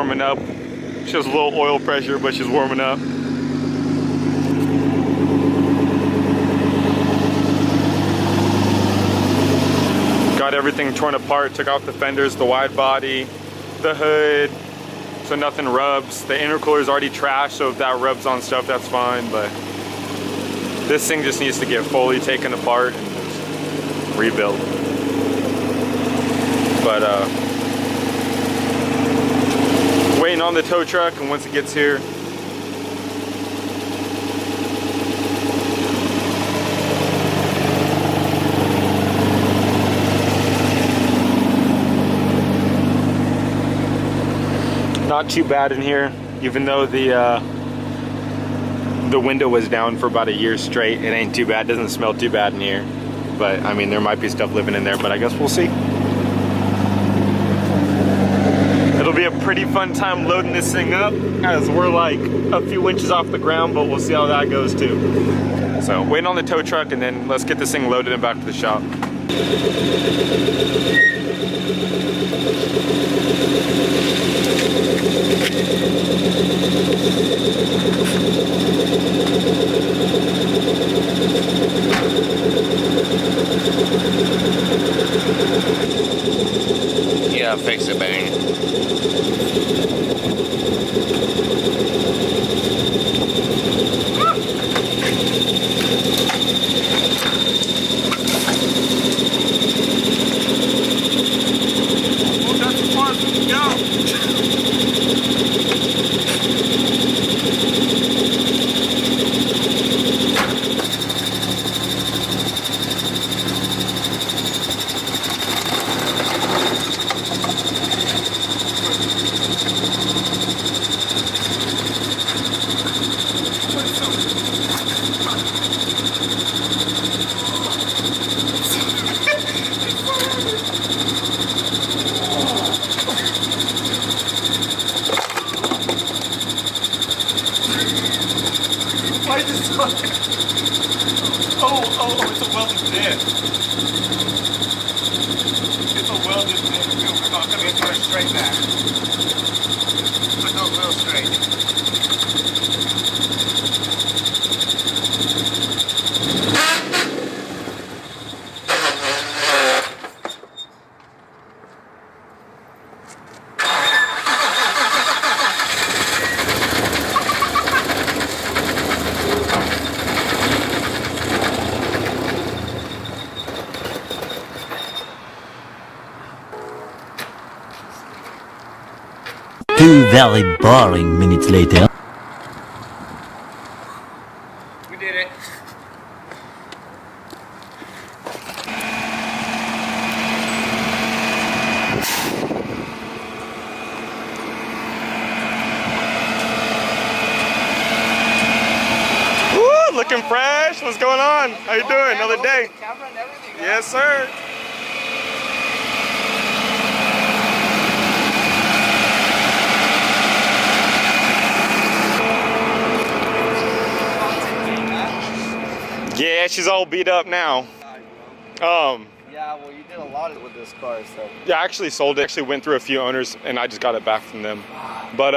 warming up. She has a little oil pressure, but she's warming up. Got everything torn apart, took off the fenders, the wide body, the hood, so nothing rubs. The intercooler is already trashed, so if that rubs on stuff, that's fine, but this thing just needs to get fully taken apart and just rebuilt. But waiting on the tow truck, and once it gets here, not too bad in here, even though the window was down for about a year straight. It ain't too bad, doesn't smell too bad in here. But I mean, there might be stuff living in there, but I guess we'll see. It'll be a pretty fun time loading this thing up, as we're like a few inches off the ground, but we'll see how that goes too. So waiting on the tow truck, and then let's get this thing loaded and back to the shop. Yeah, fix it, baby. Well, that's as far as we can go. Why is this so... Oh, it's a welded bit. It's a welded bit. We're not going to get a straight back. But not real straight. Two very boring minutes later. We did it. Woo, looking fresh. What's going on? How you doing? Another day. Camera and everything. Yes, sir. Yeah, she's all beat up now. Yeah, well, you did a lot with this car, so. Yeah, I actually sold it. Actually went through a few owners, and I just got it back from them. But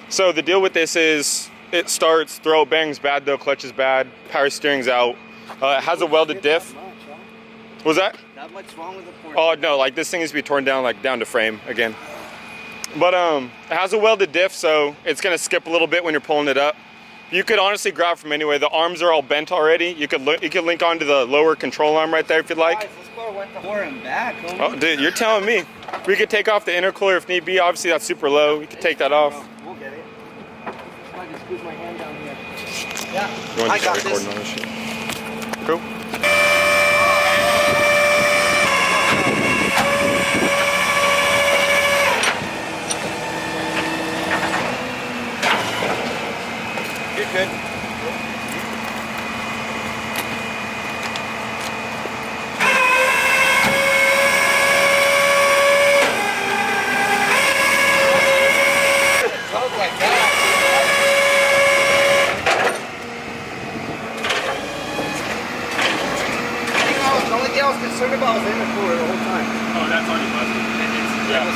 so the deal with this is it starts, throw bangs bad though, clutch is bad, power steering's out. It has a welded diff. What was that? Not much wrong with the Porsche. Oh no, like this thing needs to be torn down, like down to frame again. But it has a welded diff, so it's gonna skip a little bit when you're pulling it up. You could honestly grab from anywhere. The arms are all bent already. You could link onto the lower control arm right there if you'd like. Guys, this car went to forward and back. Oh, dude, you're telling me. We could take off the intercooler if need be. Obviously, that's super low. We could take that off. We'll get it. I can squeeze my hand down here. Yeah, You want I to got start recording this. on this shit? Cool. You're good. I was concerned about was in the cooler the whole time. Oh, that's already busted. Yeah.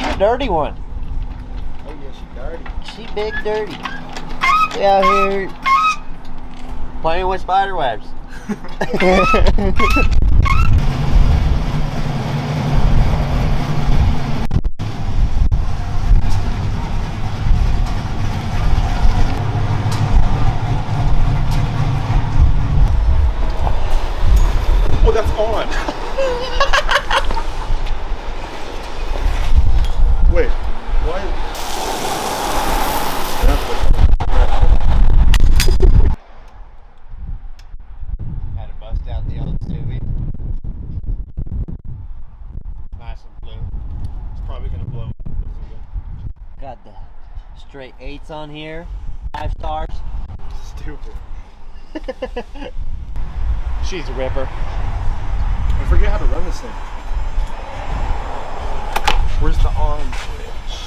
a dirty one. Oh yeah, she dirty. She big dirty. We out here playing with spider webs. Oh, that's on. Wait, why? Had to bust out the old Subi. Nice and blue. It's probably gonna blow. Got the straight 8s on here. 5 stars. Stupid. She's a ripper. I forget how to run this thing. Where's the on switch?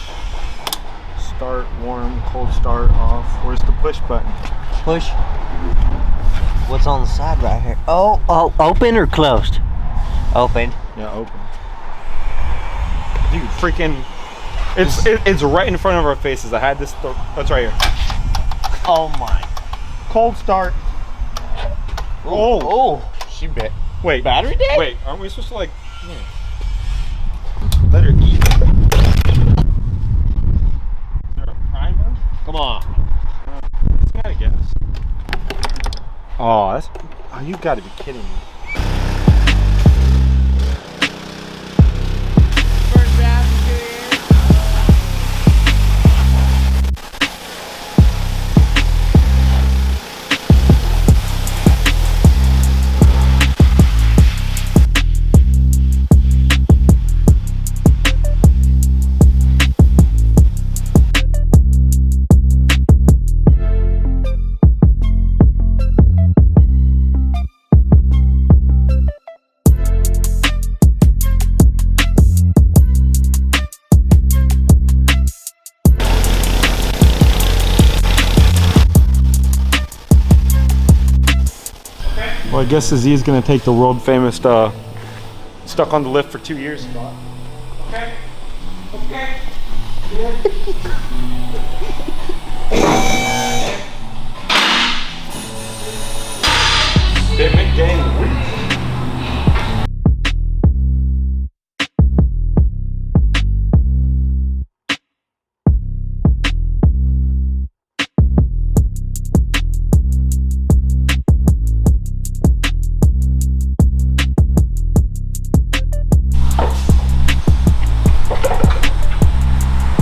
Start, warm, cold start, off. Where's the push button? Push. What's on the side right here? Oh, open or closed? Open. Yeah, open. Dude, freaking. It's right in front of our faces. I had this. That's right here. Oh my. Cold start. Oh. She bit. Wait. Battery dead? Wait, aren't we supposed to like. Let her eat. Is there a primer? Come on. I guess. Oh, that's. Oh, you gotta be kidding me. First round in 2 years. Well, I guess Z is gonna take the world famous stuck on the lift for 2 years spot. Okay. Okay. Statement gang.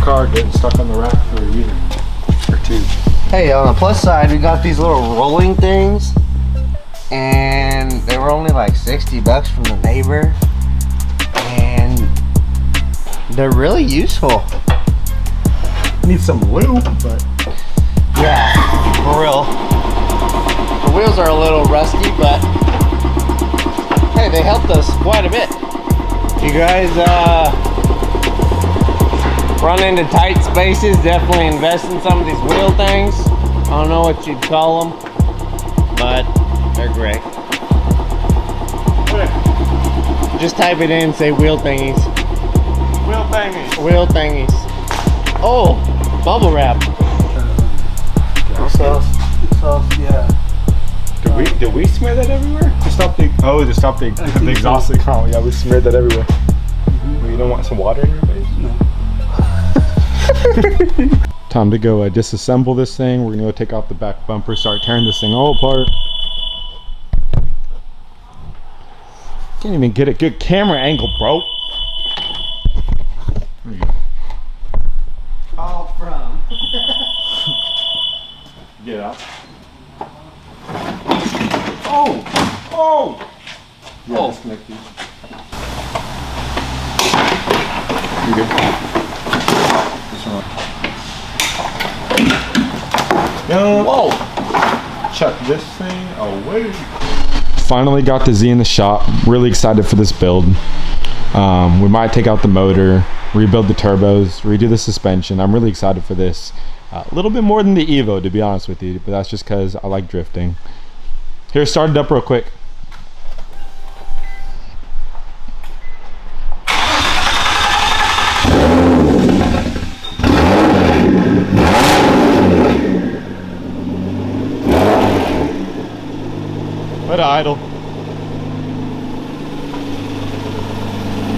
Car getting stuck on the rack for a year or 2. Hey, on the plus side, we got these little rolling things, and they were only like $60 from the neighbor, and they're really useful. Need some lube, but Yeah, for real. The wheels are a little rusty, but hey, they helped us quite a bit. You guys run into tight spaces, definitely invest in some of these wheel things. I don't know what you'd call them, but they're great. Just type it in, say wheel thingies. wheel thingies. Wheel thingies. Oh, bubble wrap. Yeah. Did we smear that everywhere? To stop the the exhaust. Oh yeah, we smeared that everywhere. Well, you don't want some water in your face? No. Time to go disassemble this thing. We're gonna go take off the back bumper, start tearing this thing all apart. Can't even get a good camera angle, bro. There you go. All from. Get out. Oh! Oh! Yeah, Oh. disconnect these. You good? This one. No. Whoa! Chuck this thing away. Finally got the Z in the shop. Really excited for this build. We might take out the motor, rebuild the turbos, redo the suspension. I'm really excited for this. A little bit more than the Evo, to be honest with you, but that's just because I like drifting. Here, start it up real quick. idle.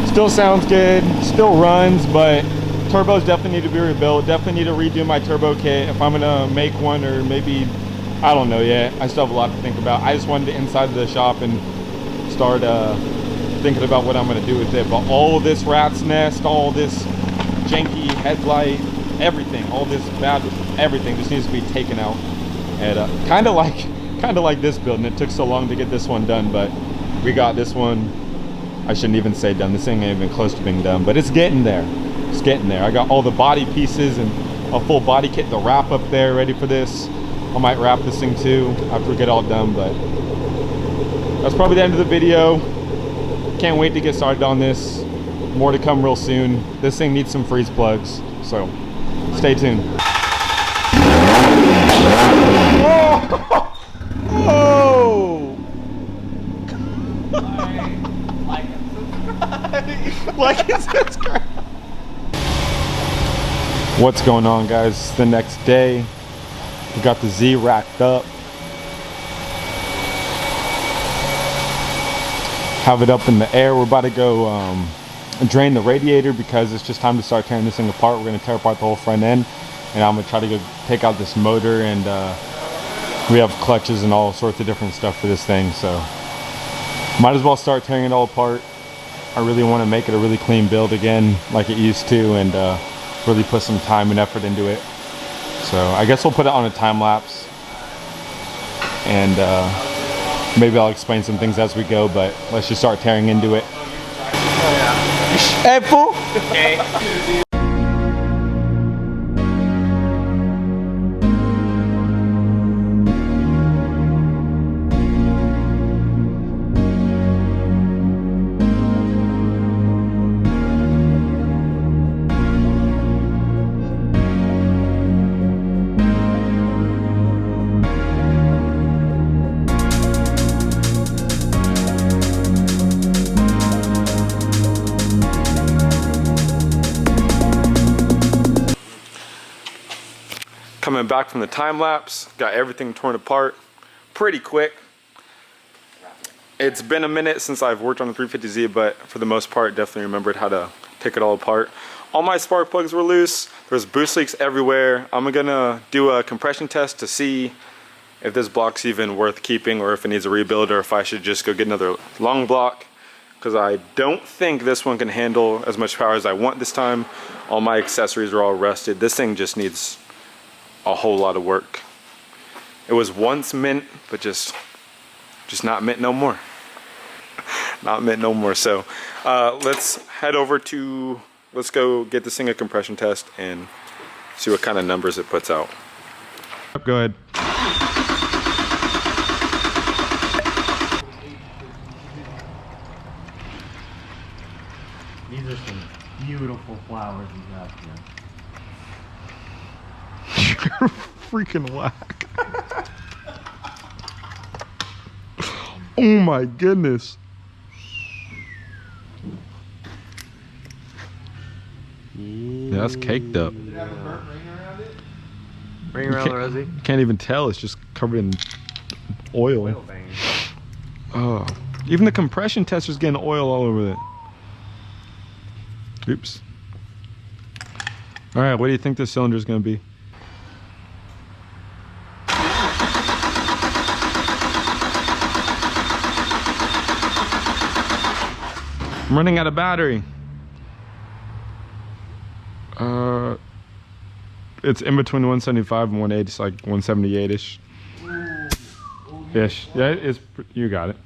Still sounds good, still runs, but turbos definitely need to be rebuilt. Definitely need to redo my turbo kit if I'm gonna make one, or maybe, I don't know yet. I still have a lot to think about. I just wanted to inside the shop and start thinking about what I'm gonna do with it. But all this rat's nest, all this janky headlight, everything, all this bad, everything just needs to be taken out. And kind of like this build, and it took so long to get this one done, but we got this one. I shouldn't even say done. This thing ain't even close to being done, but it's getting there. It's getting there. I got all the body pieces and a full body kit, the wrap up there, ready for this. I might wrap this thing too after we get all done, but that's probably the end of the video. Can't wait to get started on this. More to come real soon. This thing needs some freeze plugs, so stay tuned. Oh! Oh! Like and subscribe. What's going on, guys? The next day, we got the Z racked up. Have it up in the air. We're about to go drain the radiator because it's just time to start tearing this thing apart. We're gonna tear apart the whole front end, and I'm gonna try to go take out this motor, and we have clutches and all sorts of different stuff for this thing, so might as well start tearing it all apart. I really want to make it a really clean build again like it used to, and really put some time and effort into it. So I guess we'll put it on a time lapse, and maybe I'll explain some things as we go, but let's just start tearing into it. Hey, fool! Okay. Coming back from the time lapse, got everything torn apart pretty quick. It's been a minute since I've worked on the 350Z, but for the most part, definitely remembered how to take it all apart. All my spark plugs were loose. There's boost leaks everywhere. I'm gonna do a compression test to see if this block's even worth keeping, or if it needs a rebuild, or if I should just go get another long block, because I don't think this one can handle as much power as I want this time. All my accessories are all rusted. This thing just needs a whole lot of work. It was once mint, but just not mint no more. Not mint no more. So let's head over to, let's go get this thing a compression test and see what kind of numbers it puts out. Go ahead. These are some beautiful flowers we got here. You're freaking whack. Oh my goodness. Yeah, that's caked up. Did it have a burnt ring around it? Ring around the rosy? You can't even tell, it's just covered in oil. Oil vein. Oh, even the compression tester's getting oil all over it. Oops. All right, what do you think this cylinder's gonna be? I'm running out of battery. It's in between 175 and 180. It's like 178-ish. Ish. Yeah, it's, you got it.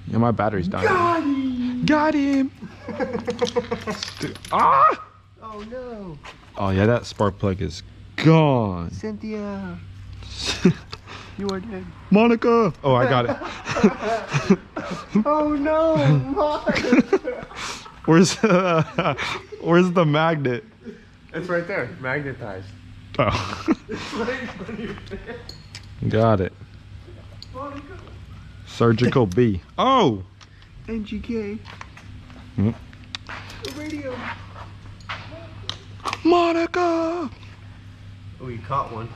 Yeah, my battery's dying. Got him! Dude, ah! Oh no! Oh yeah, that spark plug is gone. Cynthia! You are dead. Monica! Oh, I got it. Oh no! Where's the magnet? It's right there, magnetized. Oh. It's right in front of your face. Got it. Monica. Surgical B. Oh! NGK. Hmm. The radio. Monica! Oh, you caught one.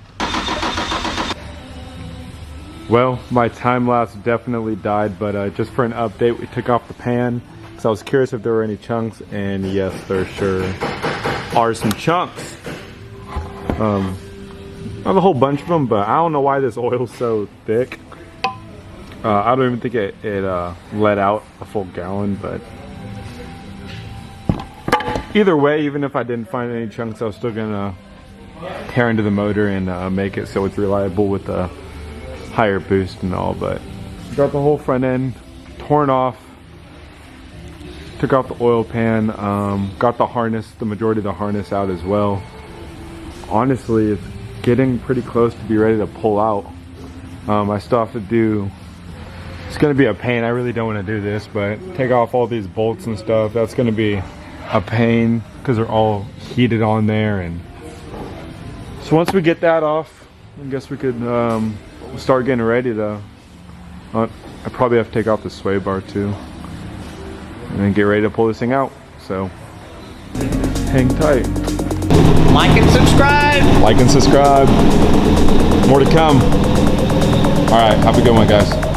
Well, my time lapse definitely died, but just for an update, we took off the pan because I was curious if there were any chunks, and yes, there sure are some chunks. I have a whole bunch of them, but I don't know why this oil's so thick. I don't even think it let out a full gallon, but either way, even if I didn't find any chunks, I was still gonna tear into the motor and make it so it's reliable with the higher boost and all. But got the whole front end torn off, took off the oil pan, got the harness, the majority of the harness out as well. Honestly, it's getting pretty close to be ready to pull out. I still have to do, it's gonna be a pain. I really don't want to do this, but take off all these bolts and stuff. That's gonna be a pain because they're all heated on there. And so once we get that off, I guess we could start getting ready to, I probably have to take off the sway bar too and then get ready to pull this thing out. So hang tight. Like and subscribe. Like and subscribe. More to come. All right, have a good one, guys.